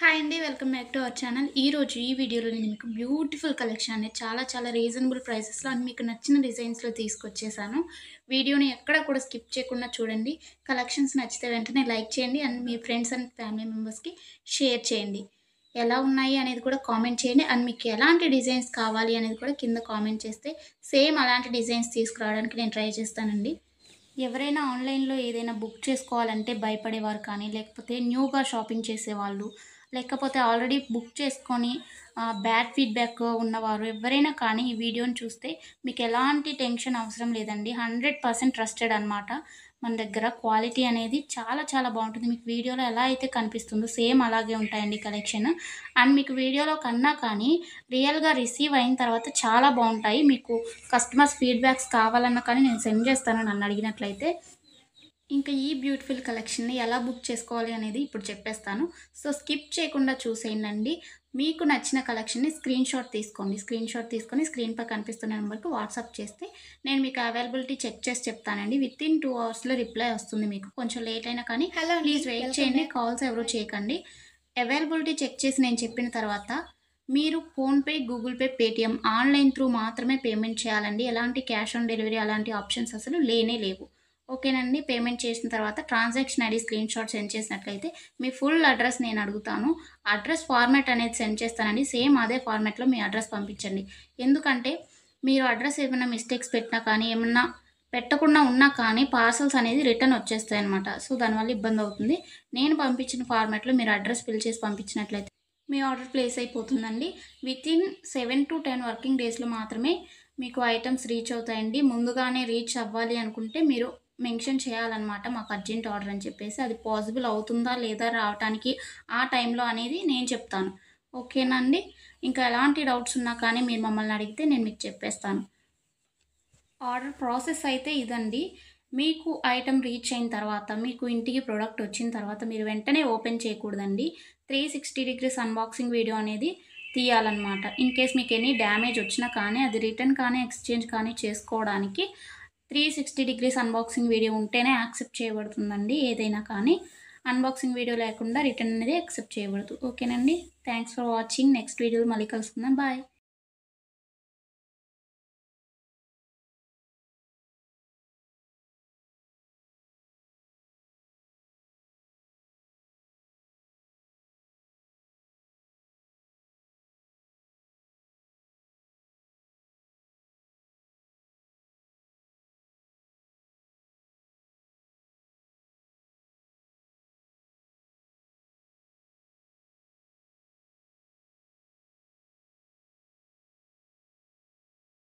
Hi అండి. Welcome back to our channel. ఈరోజు ఈ వీడియోలో నేను మీకు బ్యూటిఫుల్ కలెక్షన్ అనేది చాలా రీజనబుల్ ప్రైసెస్‌లో అండ్ మీకు నచ్చిన డిజైన్స్‌లో తీసుకొచ్చేసాను. వీడియోని ఎక్కడ కూడా స్కిప్ చేయకుండా చూడండి. కలెక్షన్స్ నచ్చితే వెంటనే లైక్ చేయండి and me friends and family మెంబర్స్‌కి షేర్ చేయండి. ఎలా ఉన్నాయి అనేది కూడా కామెంట్ చేయండి. అండ్ మీకు ఎలాంటి డిజైన్స్ కావాలి అనేది కూడా కింద కామెంట్ చేస్తే సేమ్ అలాంటి డిజైన్స్ తీసుకురావడానికి నేను ట్రై చేస్తానండి. ఎవరైనా ఆన్‌లైన్‌లో ఏదైనా బుక్ చేసుకోవాలంటే భయపడేవారు కానీ, లేకపోతే న్యూగా షాపింగ్ చేసేవాళ్ళు, లేకపోతే ఆల్రెడీ బుక్ చేసుకొని బ్యాడ్ ఫీడ్‌బ్యాక్ ఉన్నవారు ఎవ్వరైనా కానీ ఈ వీడియోని చూస్తే మీకు ఎలాంటి టెన్షన్ అవసరం లేదండి. 100% ట్రస్టెడ్ అనమాట. మన దగ్గర క్వాలిటీ అనేది చాలా బావుంటుంది. మీకు వీడియోలో ఎలా అయితే కనిపిస్తుందో సేమ్ అలాగే ఉంటాయండి కలెక్షన్. అండ్ మీకు వీడియోలో కన్నా కానీ రియల్‌గా రిసీవ్ అయిన తర్వాత చాలా బావుంటాయి. మీకు కస్టమర్స్ ఫీడ్‌బ్యాక్స్ కావాలన్నా కానీ నేను సెండ్ చేస్తాను నన్ను అడిగినట్లయితే. ఇంకా ఈ బ్యూటిఫుల్ కలెక్షన్‌ని ఎలా బుక్ చేసుకోవాలి అనేది ఇప్పుడు చెప్పేస్తాను. సో, స్కిప్ చేయకుండా చూసేయండండి. మీకు నచ్చిన కలెక్షన్‌ని స్క్రీన్‌షాట్ తీసుకోండి. స్క్రీన్‌షాట్ తీసుకొని స్క్రీన్‌పై కనిపిస్తున్న నెంబర్‌కి వాట్సాప్ చేస్తే నేను మీకు అవైలబిలిటీ చెక్ చేసి చెప్తానండి. వితిన్ 2 అవర్స్‌లో రిప్లై వస్తుంది మీకు. కొంచెం లేట్ అయినా కానీ ప్లీజ్ వెయిట్ చేయండి. కాల్స్ ఎవరు చేయకండి. అవైలబిలిటీ చెక్ చేసి నేను చెప్పిన తర్వాత మీరు PhonePe, Google pay, Paytm online through మాత్రమే పేమెంట్ చేయాలండి. ఎలాంటి క్యాష్ ఆన్ డెలివరీ అలాంటి ఆప్షన్స్ అసలు లేనే లేవు. ఓకేనండి. పేమెంట్ చేసిన తర్వాత ట్రాన్సాక్షన్ ఐడీ స్క్రీన్‌షాట్ సెండ్ చేసినట్లయితే మీ ఫుల్ అడ్రస్ నేను అడుగుతాను. అడ్రస్ ఫార్మాట్ అనేది సెండ్ చేస్తానండి. సేమ్ అదే ఫార్మాట్‌లో మీ అడ్రస్ పంపించండి. ఎందుకంటే మీరు అడ్రస్ ఏమైనా మిస్టేక్స్ పెట్టినా కానీ, ఏమన్నా పెట్టకుండా ఉన్నా కానీ పార్సెల్స్ అనేది రిటర్న్ వచ్చేస్తాయన్నమాట. సో, దానివల్ల ఇబ్బందవుతుంది. నేను పంపించిన ఫార్మాట్‌లో మీరు అడ్రస్ ఫిల్ చేసి పంపించినట్లయితే మీ ఆర్డర్ ప్లేస్ అయిపోతుందండి. వితిన్ 7-10 వర్కింగ్ డేస్‌లో మాత్రమే మీకు ఐటెమ్స్ రీచ్ అవుతాయండి. ముందుగానే రీచ్ అవ్వాలి అనుకుంటే మీరు మెన్షన్ చేయాలన్నమాట. మాకు అర్జెంట్ ఆర్డర్ అని చెప్పేసి. అది పాసిబుల్ అవుతుందా లేదా రావటానికి ఆ టైంలో అనేది నేను చెప్తాను. ఓకేనా అండి? ఇంకా ఎలాంటి డౌట్స్ ఉన్నా కానీ మీరు మమ్మల్ని అడిగితే నేను మీకు చెప్పేస్తాను. ఆర్డర్ ప్రాసెస్ అయితే ఇదండి. మీకు ఐటెమ్ రీచ్ అయిన తర్వాత, మీకు ఇంటికి ప్రొడక్ట్ వచ్చిన తర్వాత మీరు వెంటనే ఓపెన్ చేయకూడదండి. 360 డిగ్రీస్ అన్బాక్సింగ్ వీడియో అనేది తీయాలన్నమాట. ఇన్ కేస్ మీకు ఎనీ డ్యామేజ్ వచ్చినా కానీ, అది రిటర్న్ కానీ, ఎక్స్‌చేంజ్ కానీ చేసుకోవడానికి 360 డిగ్రీస్ అన్బాక్సింగ్ వీడియో ఉంటేనే యాక్సెప్ట్ చేయబడుతుందండి ఏదైనా కానీ. అన్బాక్సింగ్ వీడియో లేకుండా రిటర్న్ అనేది యాక్సెప్ట్ చేయబడదు. ఓకేనండి. Thanks for watching. నెక్స్ట్ వీడియోలో మళ్ళీ కలుసుకుందాం. బాయ్.